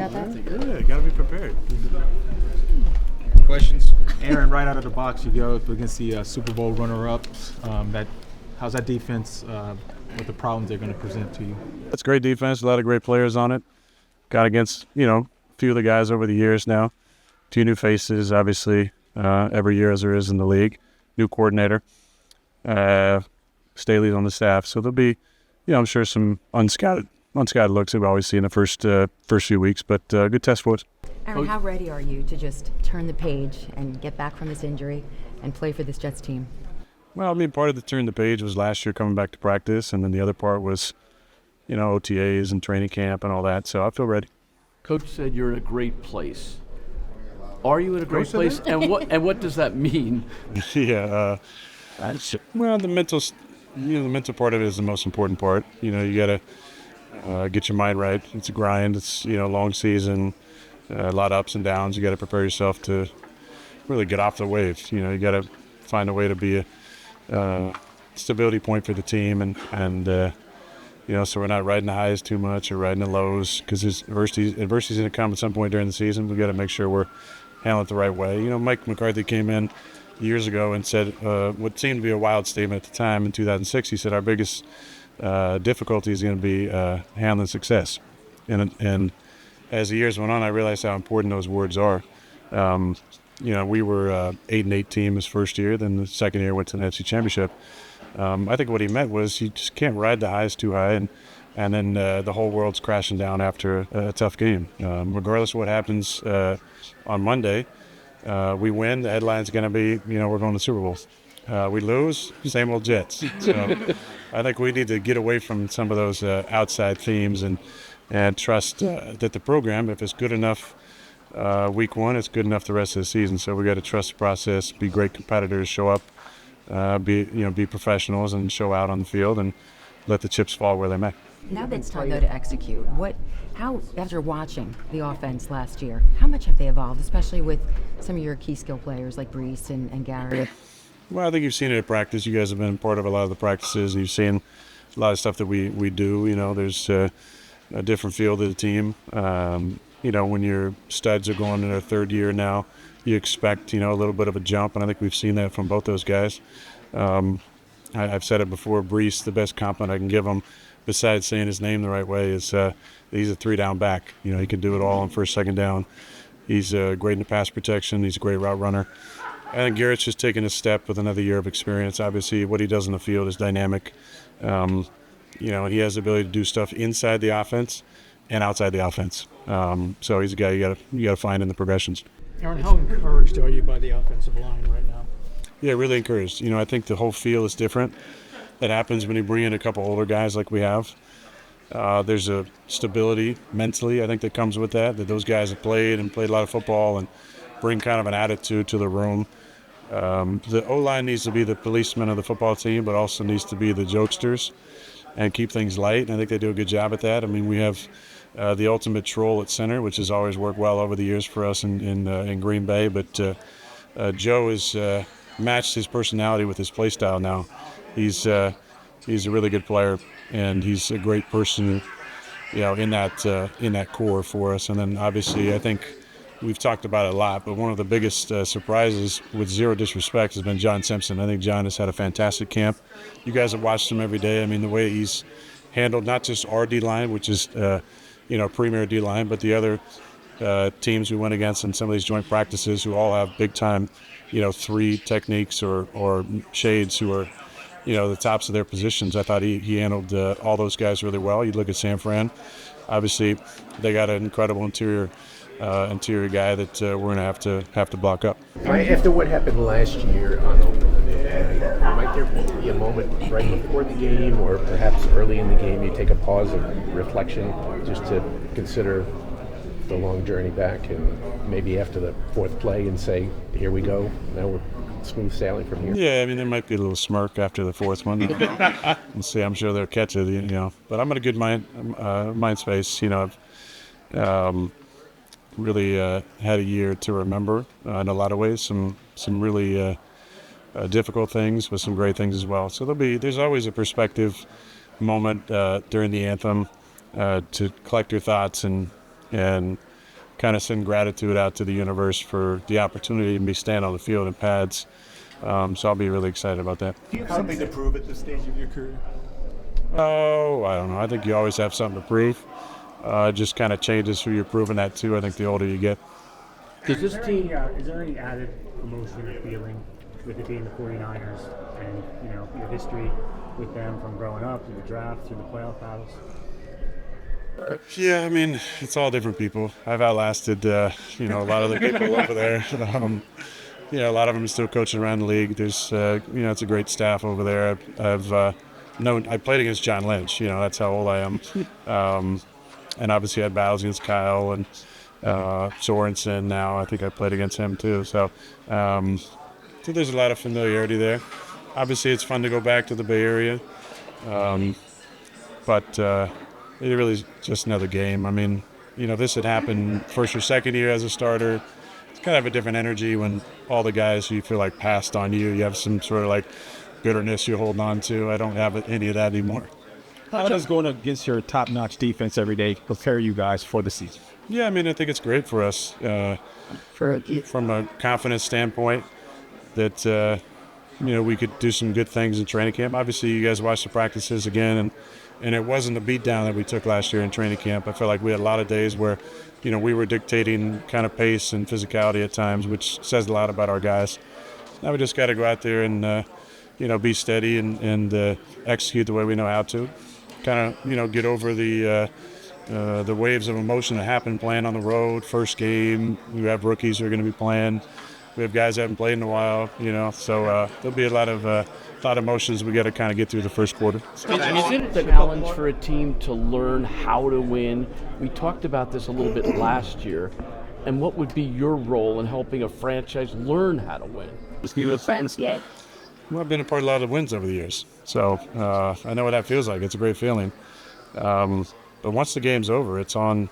got that? Yeah, you got to be prepared. Questions? Aaron, right out of the box, you go up against the Super Bowl runner-ups. How's that defense with the problems they're going to present to you? That's great defense. A lot of great players on it. Got against, a few of the guys over the years now. 2 new faces, obviously, every year as there is in the league. New coordinator. Staley's on the staff. So there'll be, I'm sure some unscouted looks that we always see in the first few weeks, but good test for us. Aaron, how ready are you to just turn the page and get back from this injury and play for this Jets team? Well, part of the turn the page was last year coming back to practice, and then the other part was, OTAs and training camp and all that. So I feel ready. Coach said you're in a great place. Are you in a great place? And what does that mean? Yeah. Well, the mental part of it is the most important part. You got to get your mind right. It's a grind. It's, long season, a lot of ups and downs. You got to prepare yourself to really get off the waves. You got to find a way to be a stability point for the team and so we're not riding the highs too much or riding the lows, because adversity's going to come at some point during the season. We've got to make sure we're handling it the right way. Mike McCarthy came in years ago and said what seemed to be a wild statement at the time in 2006. He said our biggest difficulty is going to be handling success. And as the years went on, I realized how important those words are. We were 8-8 team his first year. Then the second year went to the NFC Championship. I think what he meant was you just can't ride the highs too high, and then the whole world's crashing down after a tough game. Regardless of what happens on Monday, we win. The headline's going to be, we're going to the Super Bowl. We lose, same old Jets. So I think we need to get away from some of those outside themes and trust that the program, if it's good enough week 1, it's good enough the rest of the season. So we got to trust the process, be great competitors, show up, be professionals, and show out on the field, and let the chips fall where they may. Now that it's time though to execute, how after watching the offense last year, how much have they evolved, especially with some of your key skill players like Brees and Garrett? Well, I think you've seen it at practice. You guys have been part of a lot of the practices. You've seen a lot of stuff that we do. There's a different feel to the team. When your studs are going in their third year now, you expect, a little bit of a jump, and I think we've seen that from both those guys. I've said it before, Brees, the best compliment I can give him, besides saying his name the right way, is he's a 3-down back. He can do it all on first, second down. He's great in the pass protection. He's a great route runner. I think Garrett's just taken a step with another year of experience. Obviously, what he does in the field is dynamic. And he has the ability to do stuff inside the offense and outside the offense. So he's a guy you got to find in the progressions. Aaron, how encouraged are you by the offensive line right now? Yeah, really encouraged. I think the whole feel is different. That happens when you bring in a couple older guys like we have. There's a stability mentally, I think, that comes with that those guys have played a lot of football and bring kind of an attitude to the room. The O-line needs to be the policeman of the football team, but also needs to be the jokesters and keep things light, and I think they do a good job at that. We have the ultimate troll at center, which has always worked well over the years for us in Green Bay, but Joe has matched his personality with his play style now. He's a really good player, and he's a great person, in that core for us. And then obviously, I think we've talked about it a lot, but one of the biggest surprises, with zero disrespect, has been John Simpson. I think John has had a fantastic camp. You guys have watched him every day. The way he's handled not just our D-line, which is premier D-line, but the other teams we went against in some of these joint practices, who all have big-time, 3 techniques or shades who are, the tops of their positions. I thought he handled all those guys really well. You look at San Fran, obviously they got an incredible interior guy that we're going to have to block up. After what happened last year on opening day, might there be a moment right before the game, or perhaps early in the game, you take a pause of reflection just to consider the long journey back, and maybe after the 4th play and say, here we go, now we're smooth sailing from here? Yeah, there might be a little smirk after the 4th one. We'll see. I'm sure they'll catch it, But I'm in a good mind space. I've really had a year to remember in a lot of ways. Some really difficult things, but some great things as well. So there's always a perspective moment during the anthem to collect your thoughts and kind of send gratitude out to the universe for the opportunity to be standing on the field in pads. So I'll be really excited about that. Do you have something to prove at this stage of your career? Oh, I don't know. I think you always have something to prove. It just kind of changes who you're proving that to, I think, the older you get. Does this team? Is there any added emotion or feeling with it being the 49ers and, your history with them from growing up through the draft, through the playoff battles? Yeah, I mean, it's all different people. I've outlasted, a lot of the people over there. A lot of them are still coaching around the league. There's, it's a great staff over there. I played against John Lynch. That's how old I am. And obviously had battles against Kyle and Sorensen now. I think I played against him too. So there's a lot of familiarity there. Obviously, it's fun to go back to the Bay Area. But it really is just another game. I mean, this had happened first or second year as a starter. It's kind of a different energy when all the guys who you feel like passed on you. You have some sort of like bitterness you're holding on to. I don't have any of that anymore. How does going against your top-notch defense every day prepare you guys for the season? Yeah, I mean, I think it's great for us from a confidence standpoint that, we could do some good things in training camp. Obviously, you guys watched the practices again, and it wasn't the beatdown that we took last year in training camp. I felt like we had a lot of days where, we were dictating kind of pace and physicality at times, which says a lot about our guys. Now we just got to go out there and, be steady and execute the way we know how to. Kind of, get over the waves of emotion that happen playing on the road. First game, we have rookies who are going to be playing. We have guys that haven't played in a while, so there'll be a lot of emotions we got to kind of get through the first quarter. Is it a challenge for a team to learn how to win? We talked about this a little bit last year. And what would be your role in helping a franchise learn how to win? Well, I've been a part of a lot of wins over the years, so I know what that feels like. It's a great feeling. But once the game's over, it's on,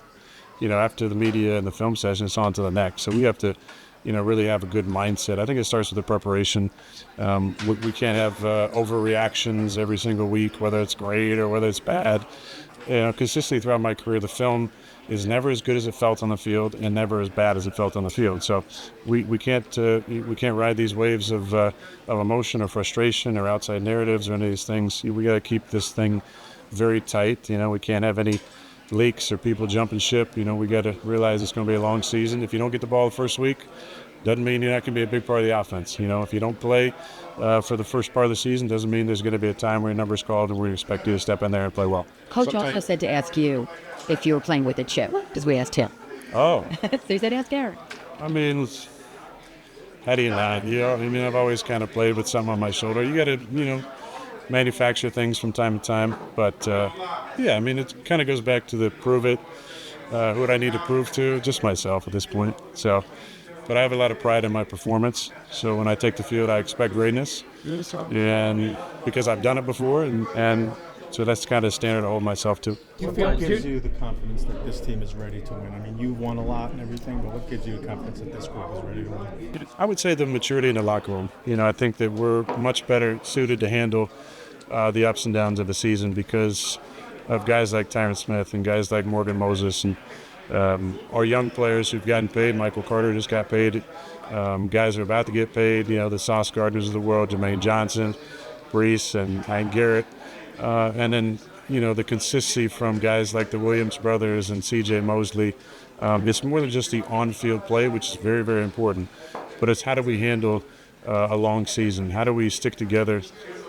after the media and the film session, it's on to the next. So we have to, really have a good mindset. I think it starts with the preparation. We can't have overreactions every single week, whether it's great or whether it's bad. Consistently throughout my career, the film is never as good as it felt on the field and never as bad as it felt on the field. So we can't ride these waves of emotion or frustration or outside narratives or any of these things. We got to keep this thing very tight. We can't have any leaks or people jumping ship. We got to realize it's going to be a long season. If you don't get the ball the first week, doesn't mean you're not going to be a big part of the offense. If you don't play for the first part of the season, doesn't mean there's going to be a time where your number's called and we expect you to step in there and play well. Coach also said to ask you if you were playing with a chip, because we asked him. Oh. So he said ask Aaron. I mean, how do you not? I've always kind of played with something on my shoulder. You got to, manufacture things from time to time. But, it kind of goes back to the prove it. Who would I need to prove to? Just myself at this point. So, but I have a lot of pride in my performance. So when I take the field, I expect greatness. And because I've done it before, and so that's kind of the standard I hold myself to. What gives you the confidence that this team is ready to win? I mean, you've won a lot and everything, but what gives you the confidence that this group is ready to win? I would say the maturity in the locker room. I think that we're much better suited to handle the ups and downs of the season because of guys like Tyron Smith and guys like Morgan Moses and our young players who've gotten paid. Michael Carter just got paid. Guys are about to get paid. The Sauce Gardners of the world, Jermaine Johnson, Brees, and Hank Garrett. And then, the consistency from guys like the Williams brothers and C.J. Mosley. It's more than just the on-field play, which is very, very important. But it's how do we handle a long season? How do we stick together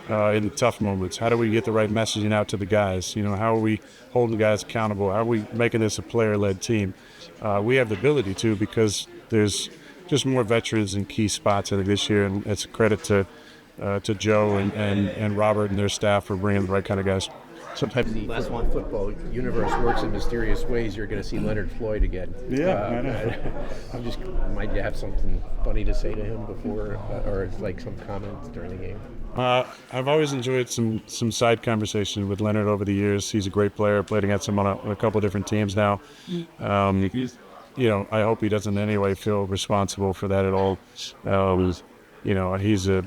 in the tough moments? How do we get the right messaging out to the guys? How are we holding the guys accountable? How are we making this a player-led team? We have the ability to because there's just more veterans in key spots, I think, this year. And it's a credit to Joe and Robert and their staff for bringing the right kind of guys. Sometimes the last one football universe works in mysterious ways. You're going to see Leonard Floyd again. Yeah, I know. Might you have something funny to say to him before, or like some comments during the game? I've always enjoyed some side conversation with Leonard over the years. He's a great player. Played against him on a couple of different teams now. I hope he doesn't in any way feel responsible for that at all. He's a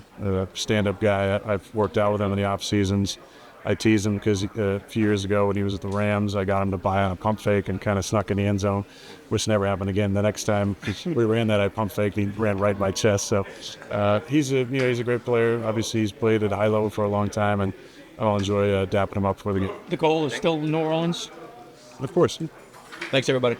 stand-up guy. I've worked out with him in the off seasons. I teased him because a few years ago when he was at the Rams, I got him to buy on a pump fake and kind of snuck in the end zone, which never happened again. The next time we ran that, I pump faked, and he ran right in my chest. So he's a great player. Obviously, he's played at a high level for a long time, and I'll enjoy dapping him up for the game. The goal is still New Orleans. Of course. Thanks, everybody.